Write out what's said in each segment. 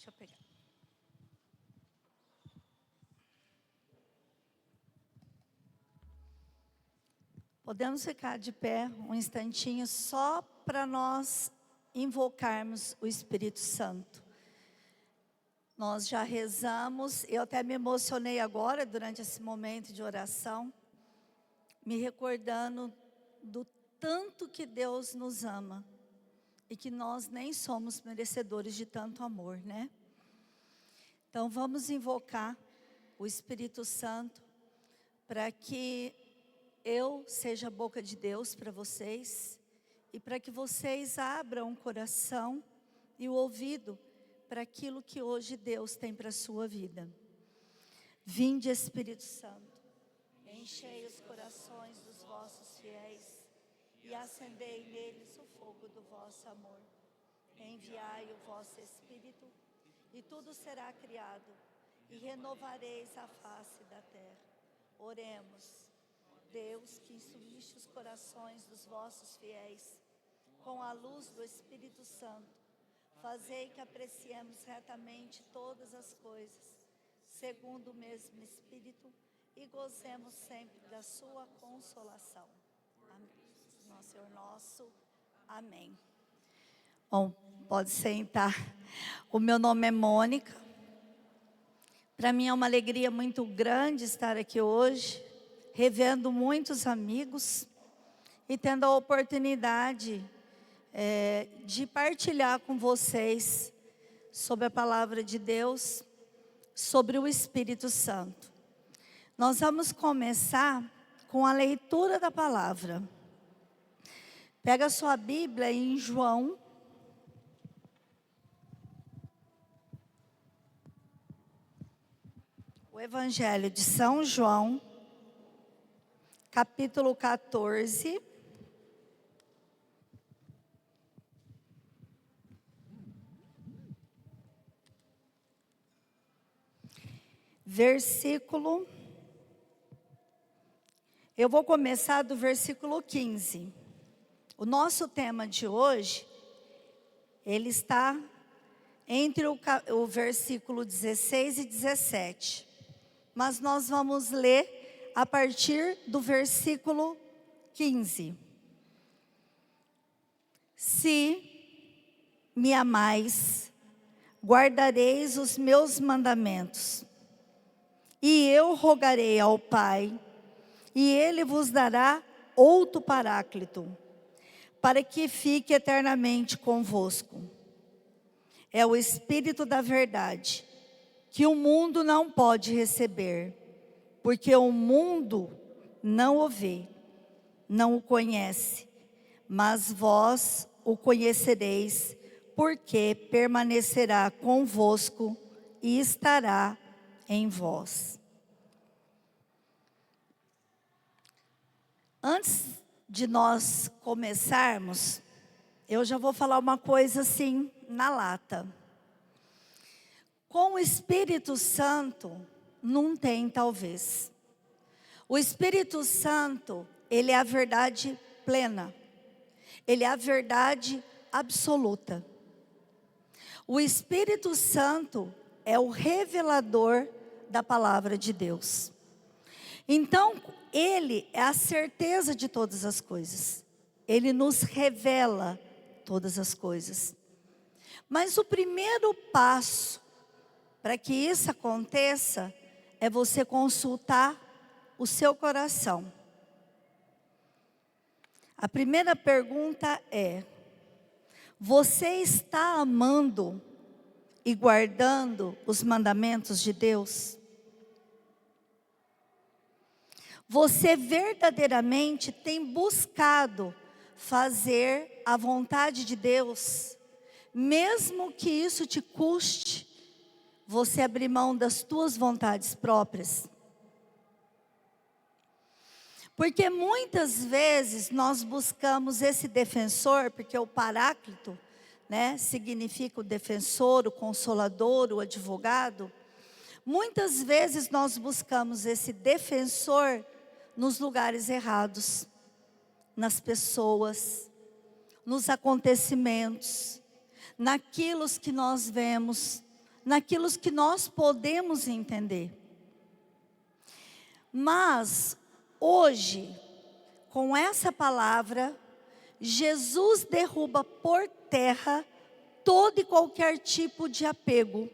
Deixa eu pegar. Podemos ficar de pé um instantinho só para nós invocarmos o Espírito Santo. Nós já rezamos, eu até me emocionei agora durante esse momento de oração, me recordando do tanto que Deus nos ama e que nós nem somos merecedores de tanto amor, né? Então vamos invocar o Espírito Santo para que eu seja a boca de Deus para vocês e para que vocês abram o coração e o ouvido para aquilo que hoje Deus tem para a sua vida. Vinde, Espírito Santo, enchei os corações dos vossos fiéis e acendei neles o fogo do vosso amor. Enviai o vosso Espírito e tudo será criado e renovareis a face da terra. Oremos. Deus, que instruíste os corações dos vossos fiéis com a luz do Espírito Santo, fazei que apreciemos retamente todas as coisas, segundo o mesmo Espírito, e gozemos sempre da sua consolação. Amém. Nosso Senhor nosso. Amém. Bom, pode sentar. O meu nome é Mônica. Para mim é uma alegria muito grande estar aqui hoje, revendo muitos amigos e tendo a oportunidade de partilhar com vocês sobre a palavra de Deus, sobre o Espírito Santo. Nós vamos começar com a leitura da palavra. Pega a sua Bíblia em João. O Evangelho de São João, capítulo 14, versículo, eu vou começar do versículo 15. O nosso tema de hoje, ele está entre o versículo 16 e 17. Mas nós vamos ler a partir do versículo 15. Se me amais, guardareis os meus mandamentos. E eu rogarei ao Pai, e Ele vos dará outro Paráclito, para que fique eternamente convosco. É o Espírito da verdade, que o mundo não pode receber, porque o mundo não o vê, não o conhece, mas vós o conhecereis, porque permanecerá convosco e estará em vós. Antes de nós começarmos, eu já vou falar uma coisa assim na lata. Com o Espírito Santo, não tem talvez. O Espírito Santo, ele é a verdade plena. Ele é a verdade absoluta. O Espírito Santo é o revelador da palavra de Deus. Então, ele é a certeza de todas as coisas. Ele nos revela todas as coisas. Mas o primeiro passo para que isso aconteça, é você consultar o seu coração. A primeira pergunta é: você está amando e guardando os mandamentos de Deus? Você verdadeiramente tem buscado fazer a vontade de Deus, mesmo que isso te custe você abrir mão das tuas vontades próprias? Porque muitas vezes nós buscamos esse defensor, porque o Paráclito, né, significa o defensor, o consolador, o advogado. Muitas vezes nós buscamos esse defensor nos lugares errados, nas pessoas, nos acontecimentos, naquilo que nós vemos naquilo que nós podemos entender. Mas, hoje, com essa palavra, Jesus derruba por terra todo e qualquer tipo de apego,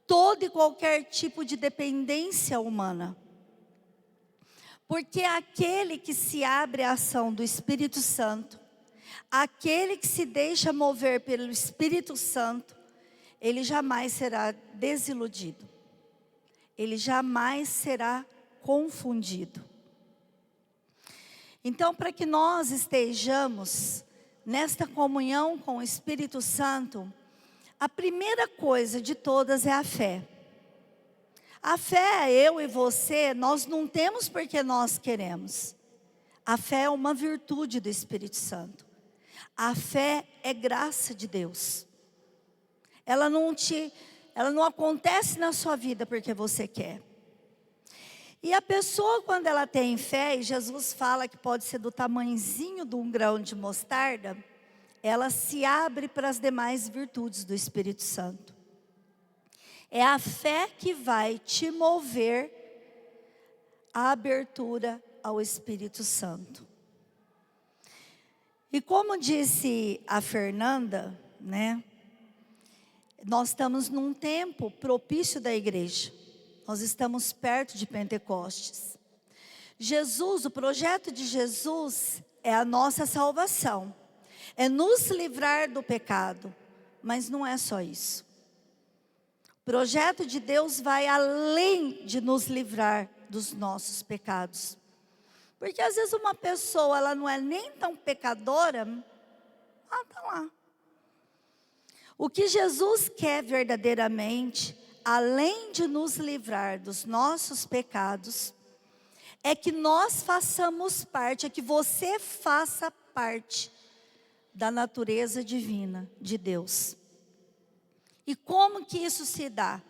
todo e qualquer tipo de dependência humana. Porque aquele que se abre à ação do Espírito Santo, aquele que se deixa mover pelo Espírito Santo, ele jamais será desiludido. Ele jamais será confundido. Então, para que nós estejamos nesta comunhão com o Espírito Santo, a primeira coisa de todas é a fé. A fé, eu e você, nós não temos porque nós queremos. A fé é uma virtude do Espírito Santo. A fé é graça de Deus. Ela não acontece na sua vida porque você quer. E a pessoa, quando ela tem fé, e Jesus fala que pode ser do tamanhozinho de um grão de mostarda, ela se abre para as demais virtudes do Espírito Santo. É a fé que vai te mover à abertura ao Espírito Santo. E como disse a Fernanda, né? Nós estamos num tempo propício da igreja. Nós estamos perto de Pentecostes. Jesus, o projeto de Jesus é a nossa salvação. É nos livrar do pecado. Mas não é só isso. O projeto de Deus vai além de nos livrar dos nossos pecados. Porque às vezes uma pessoa, ela não é nem tão pecadora, ela está lá. O que Jesus quer verdadeiramente, além de nos livrar dos nossos pecados, é que nós façamos parte, é que você faça parte da natureza divina de Deus. E como que isso se dá?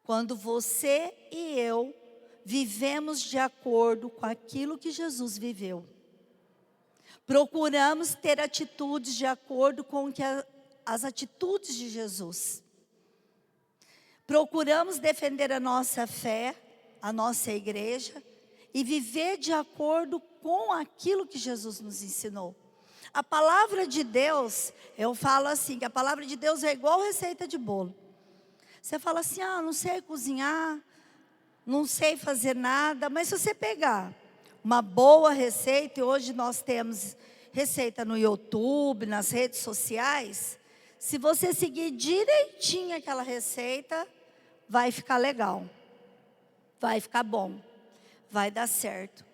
Quando você e eu vivemos de acordo com aquilo que Jesus viveu. Procuramos ter atitudes de acordo com as atitudes de Jesus. Procuramos defender a nossa fé, a nossa igreja, e viver de acordo com aquilo que Jesus nos ensinou. A palavra de Deus, eu falo assim, que a palavra de Deus é igual receita de bolo. Você fala assim, não sei cozinhar, não sei fazer nada, mas se você pegar uma boa receita, e hoje nós temos receita no YouTube, nas redes sociais, se você seguir direitinho aquela receita, vai ficar legal, vai ficar bom, vai dar certo.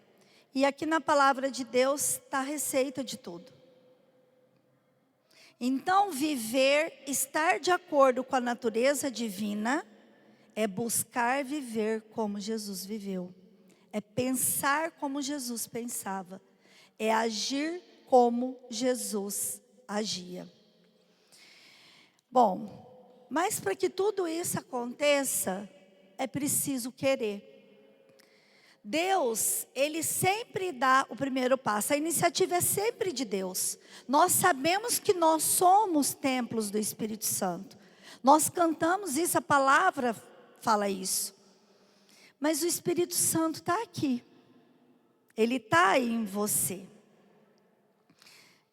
E aqui na palavra de Deus está a receita de tudo. Então, viver, estar de acordo com a natureza divina, é buscar viver como Jesus viveu. É pensar como Jesus pensava. É agir como Jesus agia. Bom, mas para que tudo isso aconteça, é preciso querer. Deus, Ele sempre dá o primeiro passo. A iniciativa é sempre de Deus. Nós sabemos que nós somos templos do Espírito Santo. Nós cantamos isso, a palavra fala isso. Mas o Espírito Santo está aqui. Ele está aí em você.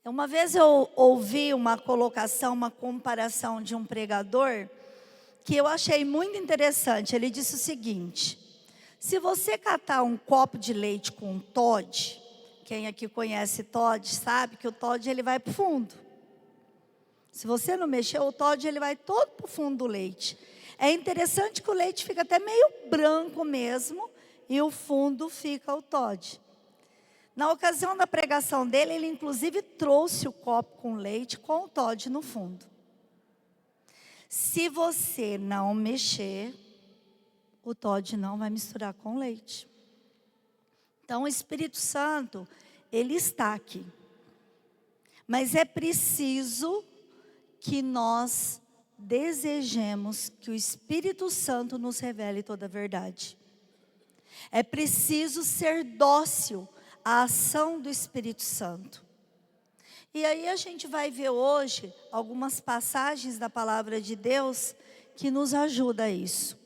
Uma vez eu ouvi uma colocação, uma comparação de um pregador, que eu achei muito interessante. Ele disse o seguinte: se você catar um copo de leite com um Toddy, quem aqui conhece Toddy sabe que o Toddy ele vai para o fundo. Se você não mexer, o Toddy ele vai todo para o fundo do leite. É interessante que o leite fica até meio branco mesmo, e o fundo fica o Toddy. Na ocasião da pregação dele, ele inclusive trouxe o copo com leite com o Toddy no fundo. Se você não mexer, o Toddy não vai misturar com leite. Então o Espírito Santo, ele está aqui. Mas é preciso que nós desejemos que o Espírito Santo nos revele toda a verdade. É preciso ser dócil à ação do Espírito Santo. E aí a gente vai ver hoje algumas passagens da palavra de Deus que nos ajuda a isso.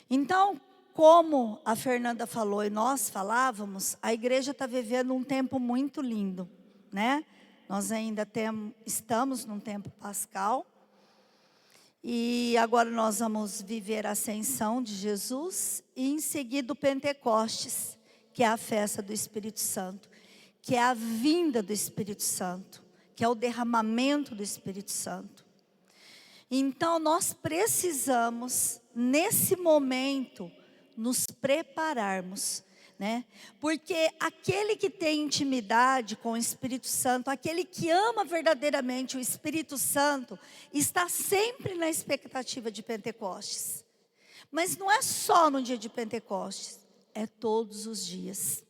Então, como a Fernanda falou e nós falávamos, a igreja está vivendo um tempo muito lindo, né? Nós ainda estamos num tempo pascal. E agora nós vamos viver a ascensão de Jesus e em seguida o Pentecostes, que é a festa do Espírito Santo, que é a vinda do Espírito Santo, que é o derramamento do Espírito Santo. Então nós precisamos, nesse momento, nos prepararmos, né? Porque aquele que tem intimidade com o Espírito Santo, aquele que ama verdadeiramente o Espírito Santo, está sempre na expectativa de Pentecostes. Mas não é só no dia de Pentecostes, é todos os dias.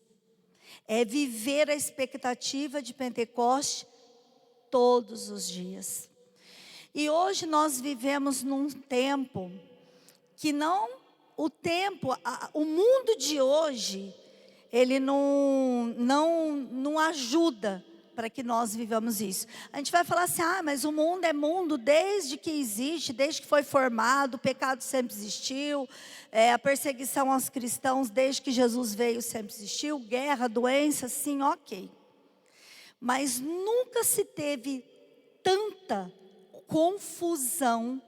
É viver a expectativa de Pentecostes todos os dias. E hoje nós vivemos num tempo que o mundo de hoje, ele não ajuda para que nós vivamos isso. A gente vai falar assim, mas o mundo é mundo desde que existe, desde que foi formado, o pecado sempre existiu, a perseguição aos cristãos desde que Jesus veio sempre existiu, guerra, doença, sim, ok. Mas nunca se teve tanta confusão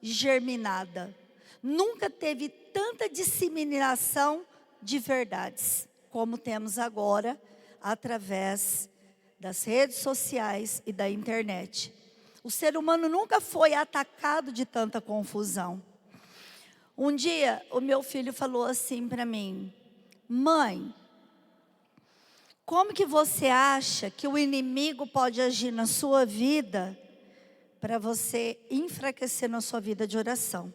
germinada. Nunca teve tanta disseminação de verdades como temos agora através das redes sociais e da internet. O ser humano nunca foi atacado de tanta confusão. Um dia o meu filho falou assim para mim: mãe, como que você acha que o inimigo pode agir na sua vida para você enfraquecer na sua vida de oração?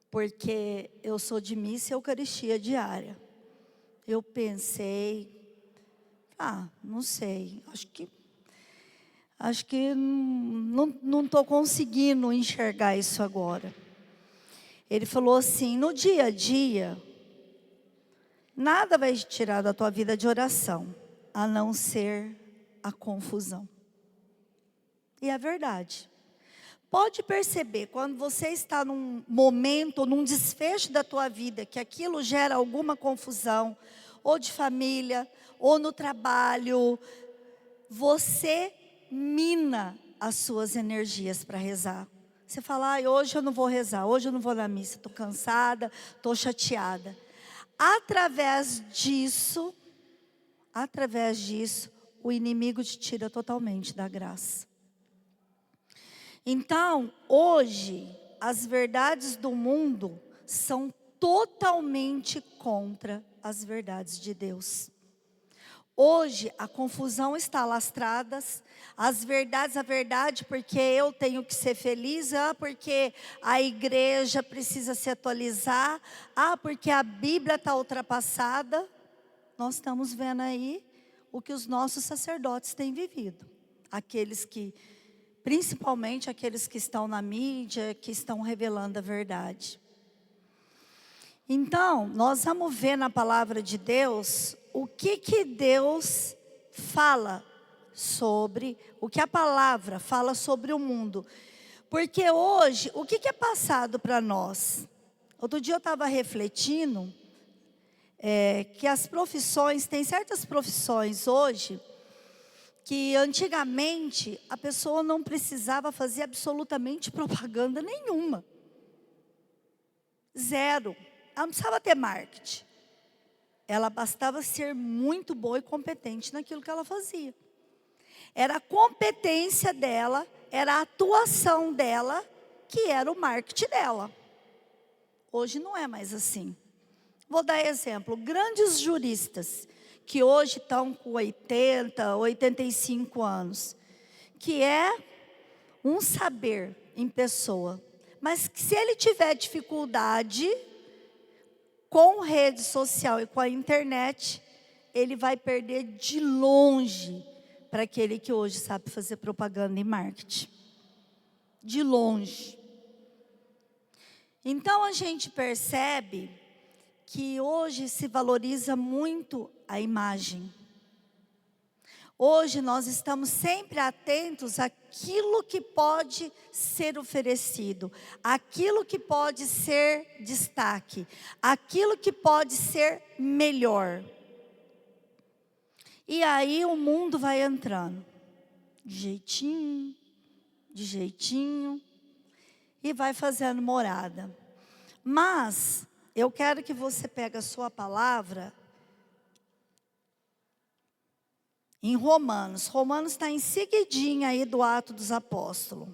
Porque eu sou de missa e eucaristia diária. Eu pensei, não sei, acho que não estou conseguindo enxergar isso agora. Ele falou assim, no dia a dia, nada vai te tirar da tua vida de oração, a não ser a confusão. E é verdade. Pode perceber, quando você está num momento, num desfecho da tua vida, que aquilo gera alguma confusão, ou de família, ou no trabalho, você mina as suas energias para rezar. Você fala, hoje eu não vou rezar, hoje eu não vou na missa, estou cansada, estou chateada. Através disso, o inimigo te tira totalmente da graça. Então, hoje, as verdades do mundo são totalmente contra as verdades de Deus. Hoje, a confusão está alastrada, a verdade porque eu tenho que ser feliz, porque a igreja precisa se atualizar, porque a Bíblia está ultrapassada. Nós estamos vendo aí o que os nossos sacerdotes têm vivido. Principalmente aqueles que estão na mídia, que estão revelando a verdade. Então, nós vamos ver na palavra de Deus o que Deus fala sobre, o que a palavra fala sobre o mundo. Porque hoje, o que é passado para nós? Outro dia eu estava refletindo que tem certas profissões hoje, que antigamente a pessoa não precisava fazer absolutamente propaganda nenhuma. Zero. Ela não precisava ter marketing. Ela bastava ser muito boa e competente naquilo que ela fazia. Era a competência dela, era a atuação dela, que era o marketing dela. Hoje não é mais assim. Vou dar exemplo, grandes juristas que hoje estão com 80, 85 anos, que é um saber em pessoa, mas que se ele tiver dificuldade com rede social e com a internet, ele vai perder de longe para aquele que hoje sabe fazer propaganda e marketing. De longe. Então a gente percebe que hoje se valoriza muito a imagem. Hoje nós estamos sempre atentos àquilo que pode ser oferecido, àquilo que pode ser destaque, àquilo que pode ser melhor. E aí o mundo vai entrando, de jeitinho, e vai fazendo morada. Mas eu quero que você pegue a sua palavra em Romanos. Romanos está em seguidinha aí do Atos dos Apóstolos.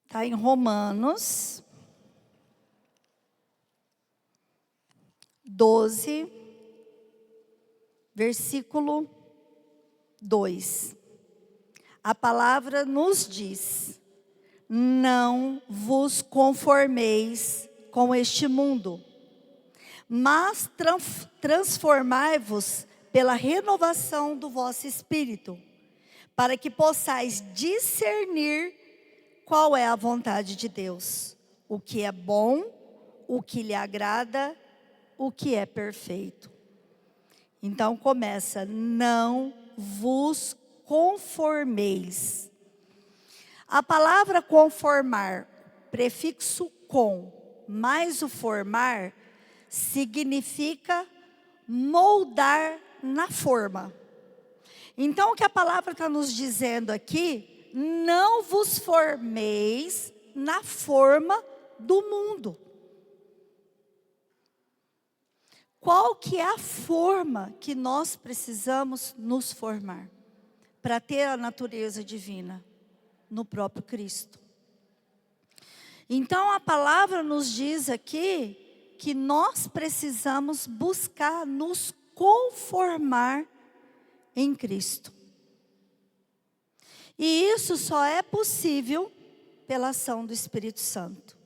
Está em Romanos 12, versículo 2. A palavra nos diz: não vos conformeis com este mundo, mas transformai-vos pela renovação do vosso espírito, para que possais discernir qual é a vontade de Deus, o que é bom, o que lhe agrada, o que é perfeito. Então começa: não vos conformeis. A palavra conformar, prefixo com, mais o formar, significa moldar na forma. Então o que a palavra está nos dizendo aqui: não vos formeis na forma do mundo. Qual que é a forma que nós precisamos nos formar para ter a natureza divina? No próprio Cristo. Então a palavra nos diz aqui que nós precisamos buscar nos conformar em Cristo. E isso só é possível pela ação do Espírito Santo.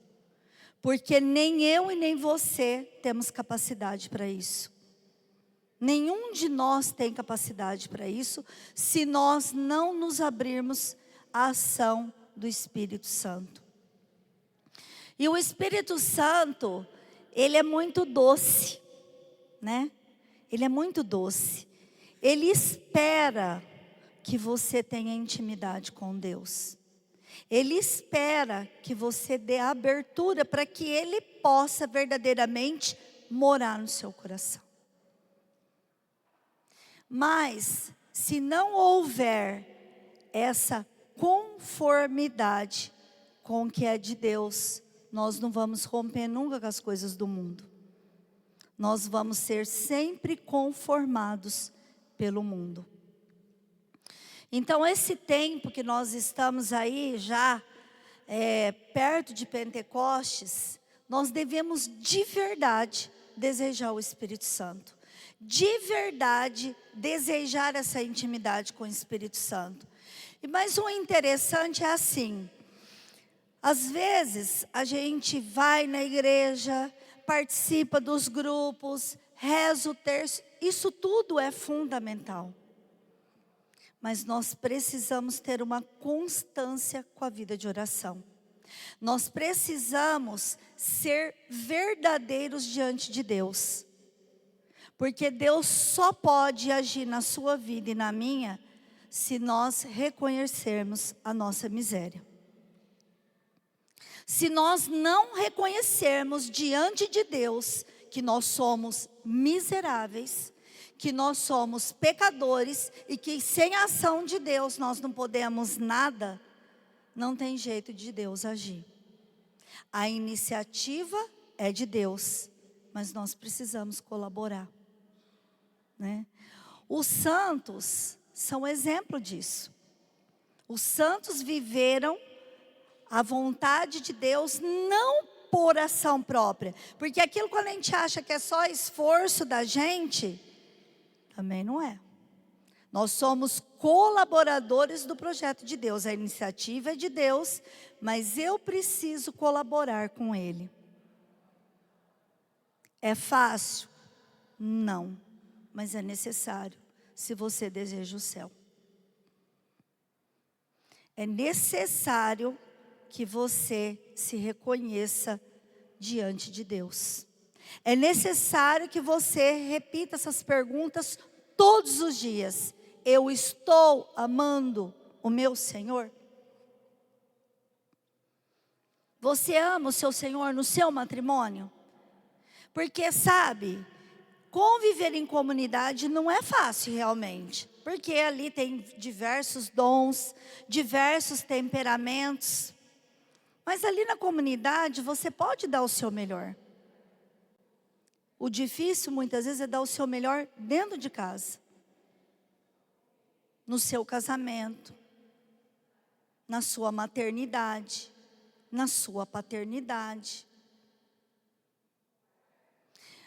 Porque nem eu e nem você temos capacidade para isso. Nenhum de nós tem capacidade para isso, se nós não nos abrirmos à ação do Espírito Santo. E o Espírito Santo, ele é muito doce, né? Ele é muito doce. Ele espera que você tenha intimidade com Deus. Ele espera que você dê abertura para que Ele possa verdadeiramente morar no seu coração. Mas, se não houver essa conformidade com o que é de Deus, nós não vamos romper nunca com as coisas do mundo. Nós vamos ser sempre conformados pelo mundo. Então esse tempo que nós estamos aí já perto de Pentecostes, nós devemos de verdade desejar o Espírito Santo. De verdade desejar essa intimidade com o Espírito Santo. Mas o interessante é assim, às vezes a gente vai na igreja, participa dos grupos, reza o terço, isso tudo é fundamental. Mas nós precisamos ter uma constância com a vida de oração. Nós precisamos ser verdadeiros diante de Deus. Porque Deus só pode agir na sua vida e na minha, se nós reconhecermos a nossa miséria. Se nós não reconhecermos diante de Deus que nós somos miseráveis, que nós somos pecadores e que sem a ação de Deus nós não podemos nada, não tem jeito de Deus agir. A iniciativa é de Deus, mas nós precisamos colaborar, né? Os santos são exemplo disso. Os santos viveram a vontade de Deus não por ação própria, porque aquilo quando a gente acha que é só esforço da gente, também não é. Nós somos colaboradores do projeto de Deus. A iniciativa é de Deus, mas eu preciso colaborar com Ele. É fácil? Não, mas é necessário, se você deseja o céu. É necessário que você se reconheça diante de Deus. É necessário que você repita essas perguntas todos os dias. Eu estou amando o meu Senhor? Você ama o seu Senhor no seu matrimônio? Porque sabe, conviver em comunidade não é fácil realmente. Porque ali tem diversos dons, diversos temperamentos. Mas ali na comunidade você pode dar o seu melhor. O difícil muitas vezes é dar o seu melhor dentro de casa. No seu casamento, na sua maternidade, na sua paternidade.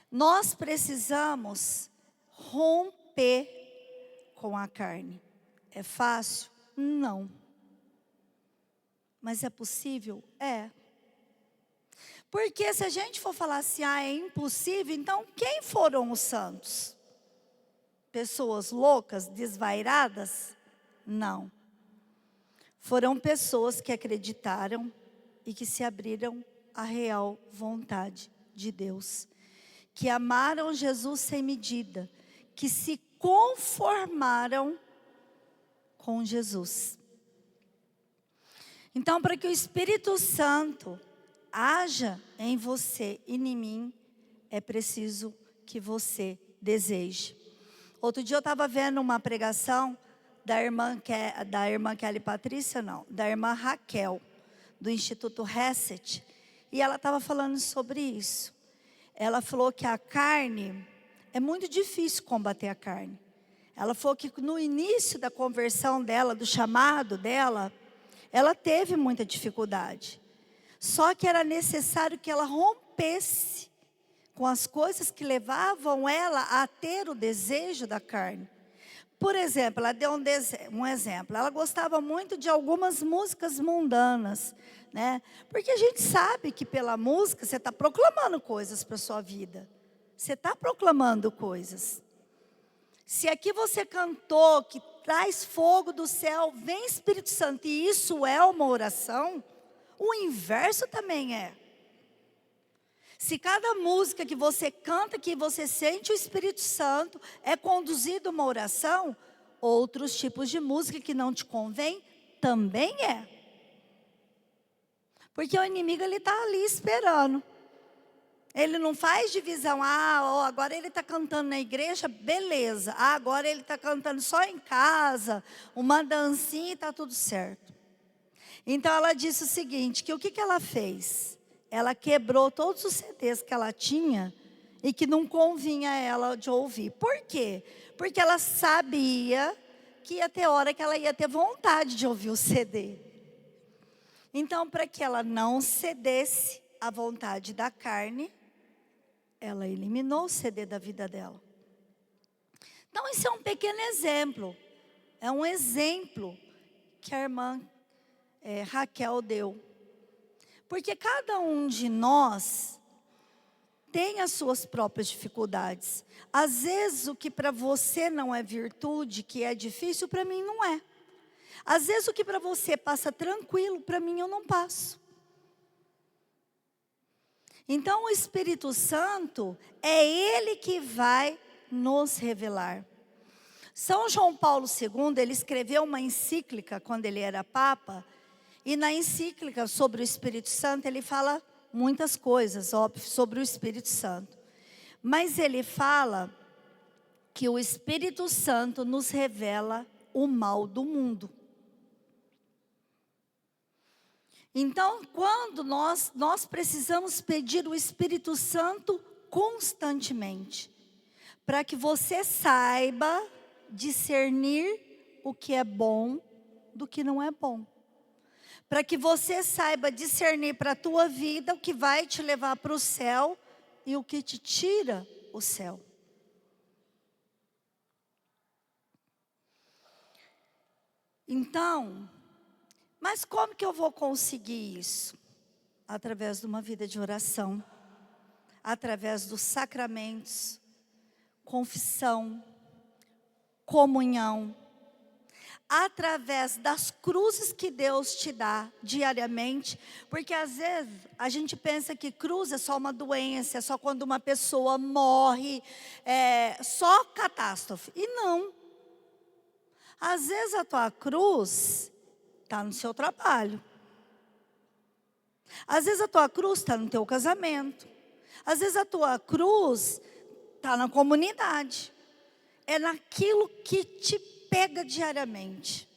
Nós precisamos romper com a carne. É fácil? Não. Mas é possível? É. Porque se a gente for falar assim, é impossível, então quem foram os santos? Pessoas loucas, desvairadas? Não. Foram pessoas que acreditaram e que se abriram à real vontade de Deus. Que amaram Jesus sem medida, que se conformaram com Jesus. Então, para que o Espírito Santo haja em você e em mim, é preciso que você deseje. Outro dia eu estava vendo uma pregação da irmã Kelly Patrícia, da irmã Raquel, do Instituto Reset, e ela estava falando sobre isso. Ela falou que a carne, é muito difícil combater a carne. Ela falou que no início da conversão dela, do chamado dela, ela teve muita dificuldade. Só que era necessário que ela rompesse com as coisas que levavam ela a ter o desejo da carne. Por exemplo, ela deu um exemplo. Ela gostava muito de algumas músicas mundanas, né? Porque a gente sabe que pela música você está proclamando coisas para a sua vida. Você está proclamando coisas. Se aqui você cantou que traz fogo do céu, vem Espírito Santo, e isso é uma oração, o inverso também é. Se cada música que você canta, que você sente o Espírito Santo, é conduzido uma oração, outros tipos de música que não te convém, também é. Porque o inimigo, ele está ali esperando. Ele não faz divisão, agora ele está cantando na igreja, beleza. Agora ele está cantando só em casa, uma dancinha e está tudo certo. Então ela disse o seguinte, que o que ela fez? Ela quebrou todos os CDs que ela tinha e que não convinha a ela de ouvir. Por quê? Porque ela sabia que ia ter hora que ela ia ter vontade de ouvir o CD. Então, para que ela não cedesse à vontade da carne, ela eliminou o CD da vida dela. Então, isso é um pequeno exemplo. É um exemplo que a irmã Raquel deu. Porque cada um de nós tem as suas próprias dificuldades. Às vezes o que para você não é virtude, que é difícil, para mim não é. Às vezes o que para você passa tranquilo, para mim eu não passo. Então o Espírito Santo é Ele que vai nos revelar. São João Paulo II, ele escreveu uma encíclica quando ele era Papa, e na encíclica sobre o Espírito Santo, ele fala muitas coisas, óbvio, sobre o Espírito Santo. Mas ele fala que o Espírito Santo nos revela o mal do mundo. Então, quando nós precisamos pedir o Espírito Santo constantemente, para que você saiba discernir o que é bom do que não é bom. Para que você saiba discernir para a tua vida o que vai te levar para o céu e o que te tira o céu. Então, mas como que eu vou conseguir isso? Através de uma vida de oração, através dos sacramentos, confissão, comunhão, através das cruzes que Deus te dá diariamente, porque às vezes a gente pensa que cruz é só uma doença, é só quando uma pessoa morre, é só catástrofe. E não. Às vezes a tua cruz está no seu trabalho. Às vezes a tua cruz está no teu casamento. Às vezes a tua cruz está na comunidade. É naquilo que te pega diariamente.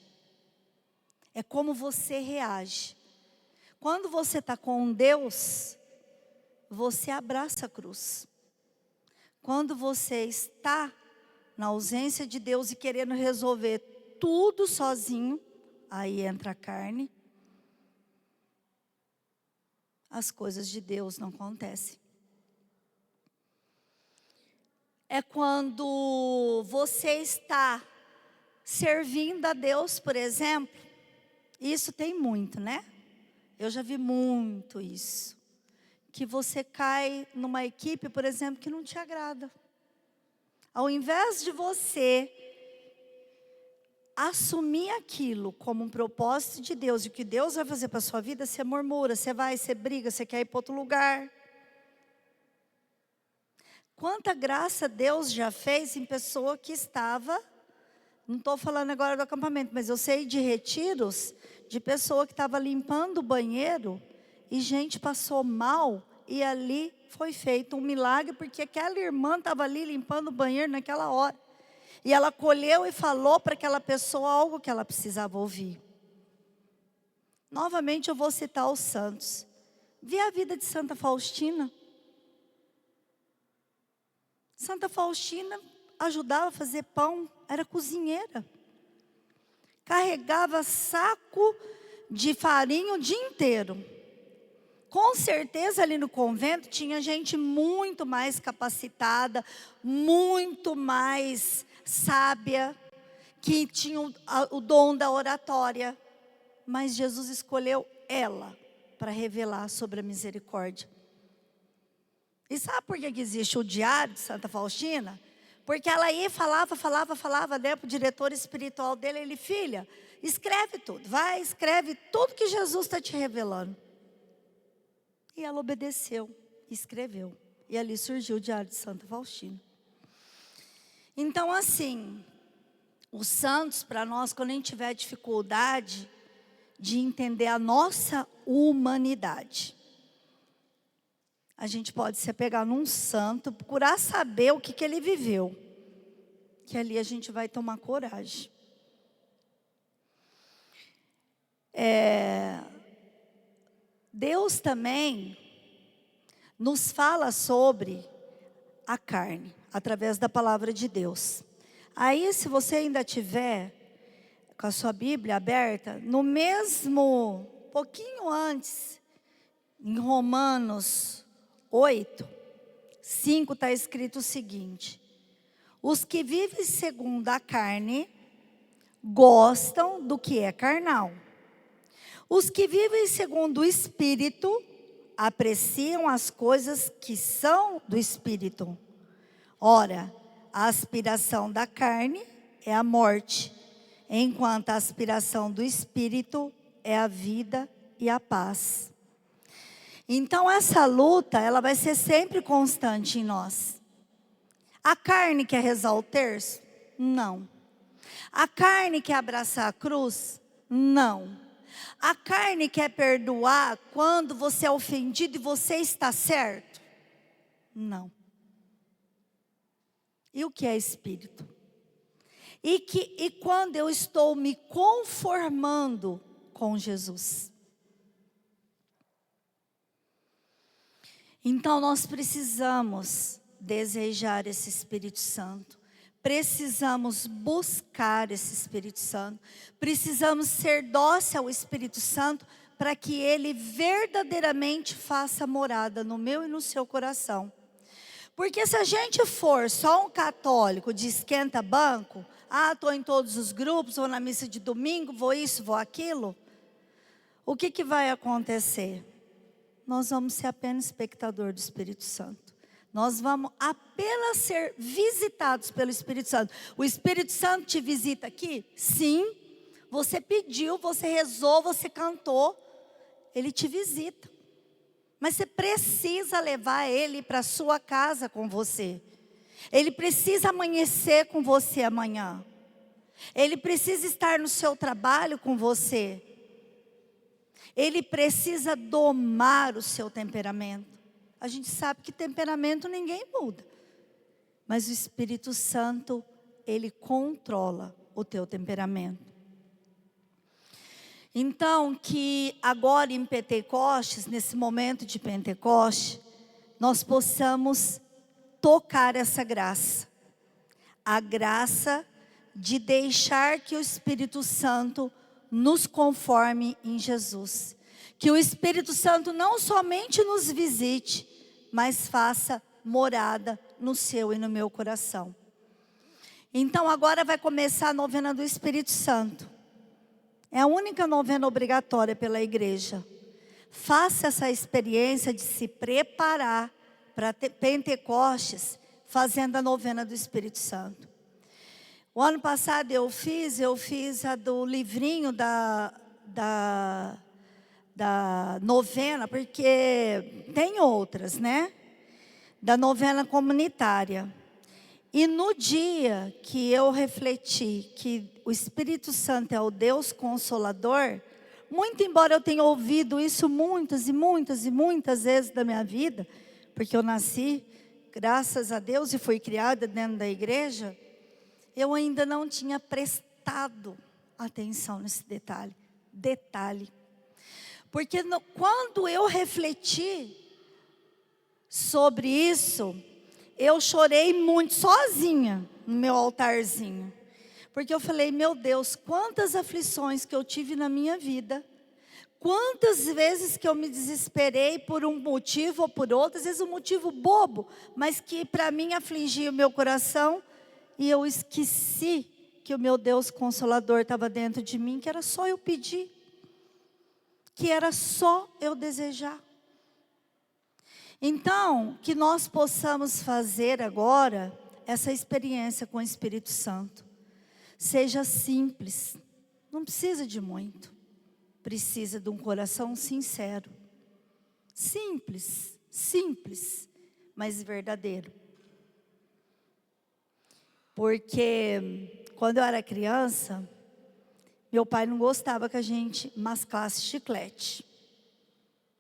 É como você reage. Quando você está com Deus, você abraça a cruz. Quando você está na ausência de Deus e querendo resolver tudo sozinho, aí entra a carne. As coisas de Deus não acontecem. É quando você está servindo a Deus, por exemplo. Isso tem muito, né? Eu já vi muito isso. Que você cai numa equipe, por exemplo, que não te agrada. Ao invés de você assumir aquilo como um propósito de Deus, e o que Deus vai fazer para a sua vida, você murmura, você vai, você briga, você quer ir para outro lugar. Quanta graça Deus já fez em pessoa que estava, não estou falando agora do acampamento, mas eu sei de retiros, de pessoa que estava limpando o banheiro, e gente passou mal, e ali foi feito um milagre, porque aquela irmã estava ali limpando o banheiro naquela hora. E ela colheu e falou para aquela pessoa algo que ela precisava ouvir. Novamente eu vou citar os santos. Vi a vida de Santa Faustina. Santa Faustina ajudava a fazer pão, era cozinheira. Carregava saco de farinha o dia inteiro. Com certeza ali no convento tinha gente muito mais capacitada, muito mais sábia, que tinha o dom da oratória. Mas Jesus escolheu ela para revelar sobre a misericórdia. E sabe por que existe o diário de Santa Faustina? Porque ela ia, falava, né, para o diretor espiritual dele, ele, filha, escreve tudo, vai, escreve tudo que Jesus está te revelando. E ela obedeceu, escreveu. E ali surgiu o diário de Santa Faustina. Então assim, os santos, para nós, quando a gente tiver dificuldade de entender a nossa humanidade, a gente pode se apegar num santo, procurar saber o que ele viveu. Que ali a gente vai tomar coragem. Deus também nos fala sobre a carne, através da palavra de Deus. Aí, se você ainda tiver com a sua Bíblia aberta, no mesmo, pouquinho antes, em Romanos 8, 5 está escrito o seguinte: os que vivem segundo a carne gostam do que é carnal. Os que vivem segundo o Espírito apreciam as coisas que são do Espírito. Ora, a aspiração da carne é a morte, enquanto a aspiração do Espírito é a vida e a paz. Então essa luta, ela vai ser sempre constante em nós. A carne quer rezar o terço? Não. A carne quer abraçar a cruz? Não. A carne quer perdoar quando você é ofendido e você está certo? Não. E o que é espírito? E quando eu estou me conformando com Jesus? Então nós precisamos desejar esse Espírito Santo. Precisamos buscar esse Espírito Santo. Precisamos ser dócil ao Espírito Santo para que ele verdadeiramente faça morada no meu e no seu coração. Porque se a gente for só um católico de esquenta banco, estou em todos os grupos, vou na missa de domingo, vou isso, vou aquilo, o que vai acontecer? Nós vamos ser apenas espectador do Espírito Santo. Nós vamos apenas ser visitados pelo Espírito Santo. O Espírito Santo te visita aqui? Sim. você pediu, você rezou, você cantou, Ele te visita. Mas você precisa levar Ele para a sua casa com você. Ele precisa amanhecer com você amanhã. Ele precisa estar no seu trabalho com você. Ele precisa domar o seu temperamento. A gente sabe que temperamento ninguém muda. Mas o Espírito Santo, Ele controla o teu temperamento. Então, que agora em Pentecostes, nesse momento de Pentecoste, nós possamos tocar essa graça. A graça de deixar que o Espírito Santo nos conforme em Jesus. Que o Espírito Santo não somente nos visite, mas faça morada no seu e no meu coração. Então agora vai começar a novena do Espírito Santo. É a única novena obrigatória pela igreja. Faça essa experiência de se preparar para Pentecostes, fazendo a novena do Espírito Santo. O ano passado eu fiz a do livrinho da novena, porque tem outras, né? Da novena comunitária. E no dia que eu refleti que o Espírito Santo é o Deus Consolador, muito embora eu tenha ouvido isso muitas e muitas e muitas vezes da minha vida, porque eu nasci, graças a Deus, e fui criada dentro da igreja, eu ainda não tinha prestado atenção nesse detalhe. Porque quando eu refleti sobre isso, eu chorei muito sozinha no meu altarzinho. Porque eu falei, meu Deus, quantas aflições que eu tive na minha vida. Quantas vezes que eu me desesperei por um motivo ou por outro. Às vezes um motivo bobo, mas que para mim afligia o meu coração. E eu esqueci que o meu Deus Consolador estava dentro de mim, que era só eu pedir. Que era só eu desejar. Então, que nós possamos fazer agora essa experiência com o Espírito Santo. Seja simples, não precisa de muito. Precisa de um coração sincero. Simples, mas verdadeiro. Porque quando eu era criança, meu pai não gostava que a gente mascasse chiclete.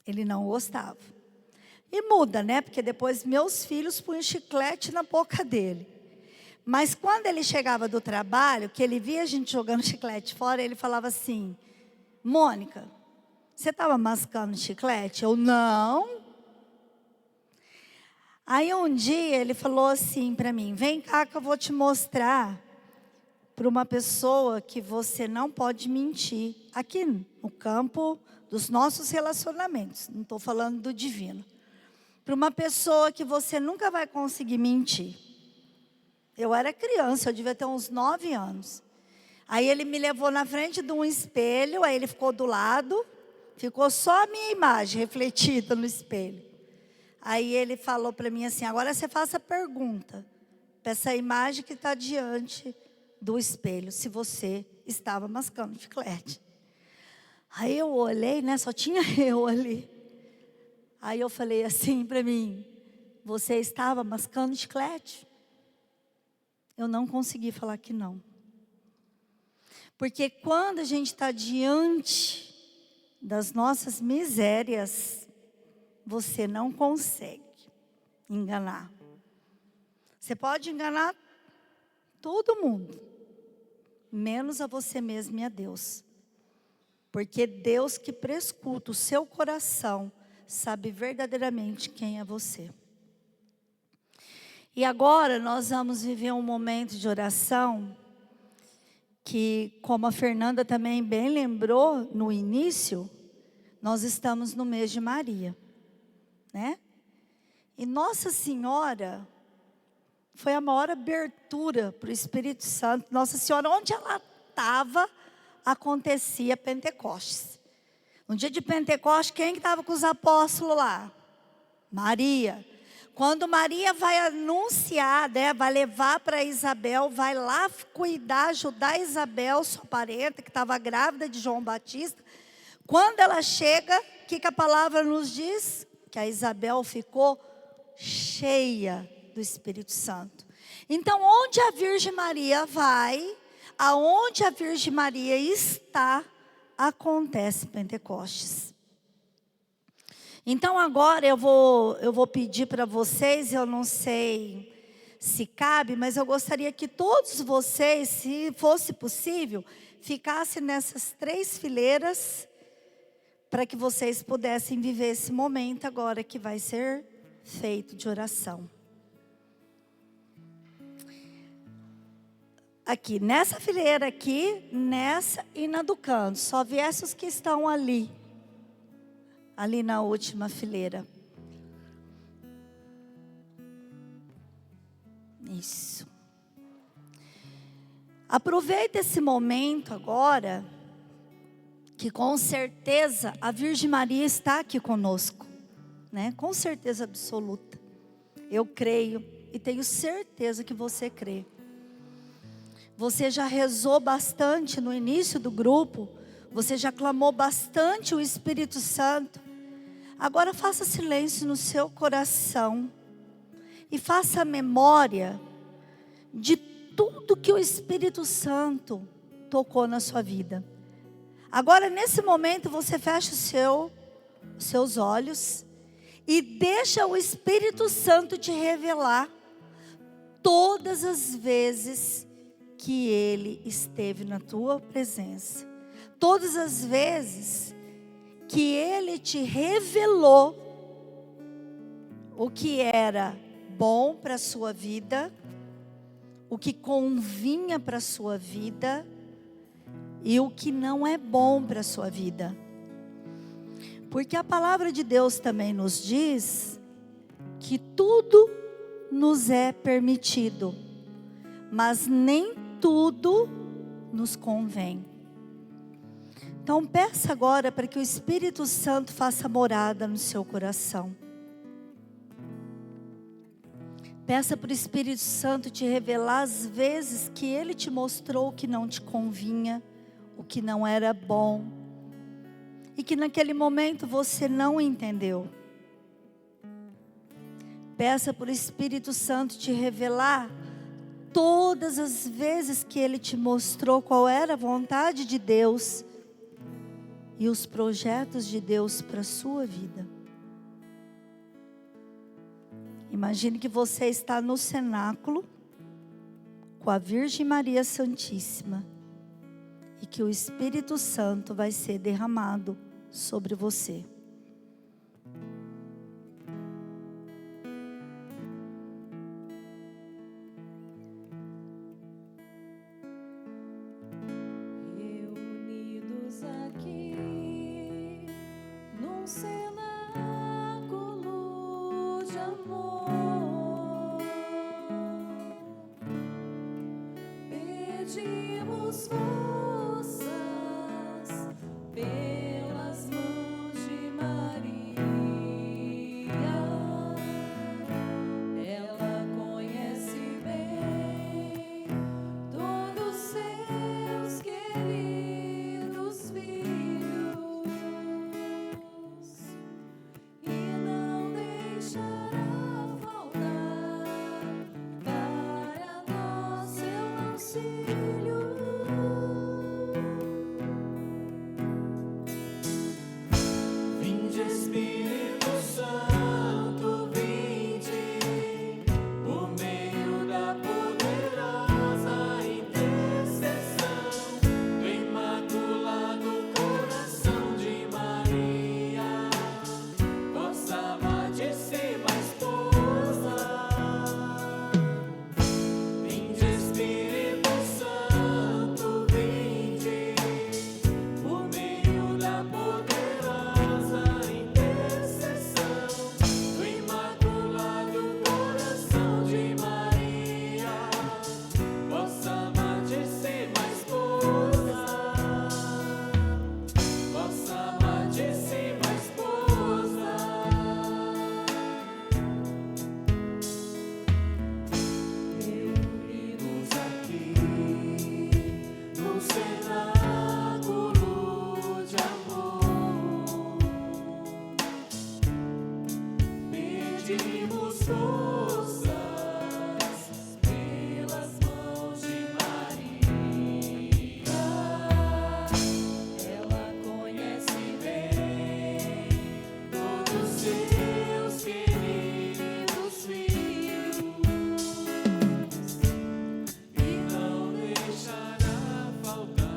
Ele não gostava. E muda, né? Porque depois meus filhos punham chiclete na boca dele. Mas quando ele chegava do trabalho, que ele via a gente jogando chiclete fora, ele falava assim, Mônica, você estava mascando chiclete? Eu, não. Aí um dia ele falou assim para mim, vem cá que eu vou te mostrar para uma pessoa que você não pode mentir. Aqui no campo dos nossos relacionamentos, não estou falando do divino. Para uma pessoa que você nunca vai conseguir mentir. Eu era criança, eu devia ter uns 9 anos. Aí ele me levou na frente de um espelho, aí ele ficou do lado, ficou só a minha imagem refletida no espelho. Aí ele falou para mim assim, agora você faça a pergunta, para essa imagem que está diante do espelho, se você estava mascando chiclete. Aí eu olhei, né, só tinha eu ali. Aí eu falei assim para mim, você estava mascando chiclete? Eu não consegui falar que não. Porque quando a gente está diante das nossas misérias, você não consegue enganar. Você pode enganar todo mundo, menos a você mesmo e a Deus. Porque Deus que prescuta o seu coração, sabe verdadeiramente quem é você. E agora nós vamos viver um momento de oração que, como a Fernanda também bem lembrou no início, nós estamos no mês de Maria, né? E Nossa Senhora foi a maior abertura para o Espírito Santo. Nossa Senhora, onde ela estava, acontecia Pentecostes. No dia de Pentecostes, quem estava com os apóstolos lá? Maria. Quando Maria vai anunciar, né, vai levar para Isabel, vai lá cuidar, ajudar Isabel, sua parenta, que estava grávida de João Batista. Quando ela chega, o que a palavra nos diz? Que a Isabel ficou cheia do Espírito Santo. Então, onde a Virgem Maria vai, aonde a Virgem Maria está, acontece Pentecostes. Então agora eu vou pedir para vocês, eu não sei se cabe, mas eu gostaria que todos vocês, se fosse possível, ficassem nessas 3 fileiras, para que vocês pudessem viver esse momento agora que vai ser feito de oração. Aqui, nessa fileira aqui, nessa e na do canto, só viesse os que estão ali na última fileira. Isso. Aproveita esse momento agora, que com certeza a Virgem Maria está aqui conosco, né? Com certeza absoluta. Eu creio e tenho certeza que você crê. Você já rezou bastante no início do grupo, você já clamou bastante o Espírito Santo. Agora faça silêncio no seu coração e faça a memória de tudo que o Espírito Santo tocou na sua vida. Agora, nesse momento, você fecha seus olhos e deixa o Espírito Santo te revelar todas as vezes que Ele esteve na tua presença. Todas as vezes que Ele te revelou o que era bom para a sua vida, o que convinha para a sua vida e o que não é bom para a sua vida. Porque a palavra de Deus também nos diz que tudo nos é permitido, mas nem tudo nos convém. Então peça agora para que o Espírito Santo faça morada no seu coração. Peça para o Espírito Santo te revelar as vezes que Ele te mostrou o que não te convinha, o que não era bom, e que naquele momento você não entendeu. Peça para o Espírito Santo te revelar todas as vezes que Ele te mostrou qual era a vontade de Deus e os projetos de Deus para a sua vida. Imagine que você está no cenáculo com a Virgem Maria Santíssima e que o Espírito Santo vai ser derramado sobre você. Reunidos aqui num cenáculo de amor, pedimos forças pelas mãos de Maria. Ela conhece bem todos seus queridos filhos e não deixará faltar para nós seu auxílio.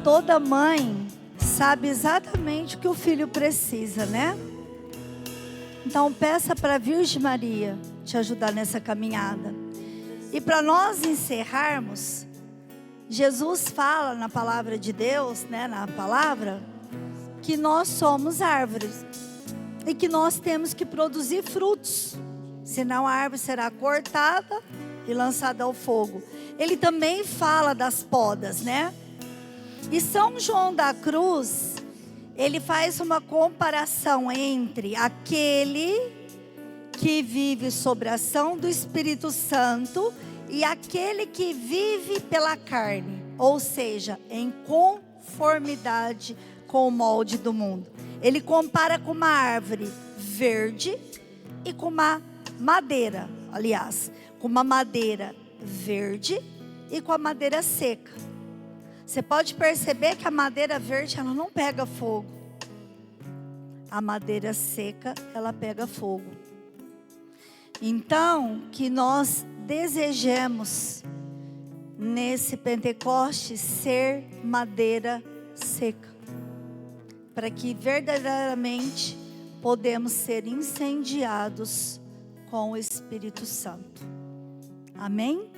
toda mãe sabe exatamente o que o filho precisa, né? Então peça para a Virgem Maria te ajudar nessa caminhada. E para nós encerrarmos, Jesus fala na palavra de Deus, né, na palavra, que nós somos árvores e que nós temos que produzir frutos, senão a árvore será cortada e lançada ao fogo. Ele também fala das podas, né? E São João da Cruz, ele faz uma comparação entre aquele que vive sob a ação do Espírito Santo e aquele que vive pela carne, ou seja, em conformidade com o molde do mundo. Ele compara com uma árvore verde e com uma madeira, aliás, com uma madeira verde e com a madeira seca. Você pode perceber que a madeira verde, ela não pega fogo. A madeira seca, ela pega fogo. Então, que nós desejemos nesse Pentecostes ser madeira seca, para que verdadeiramente podemos ser incendiados com o Espírito Santo. Amém?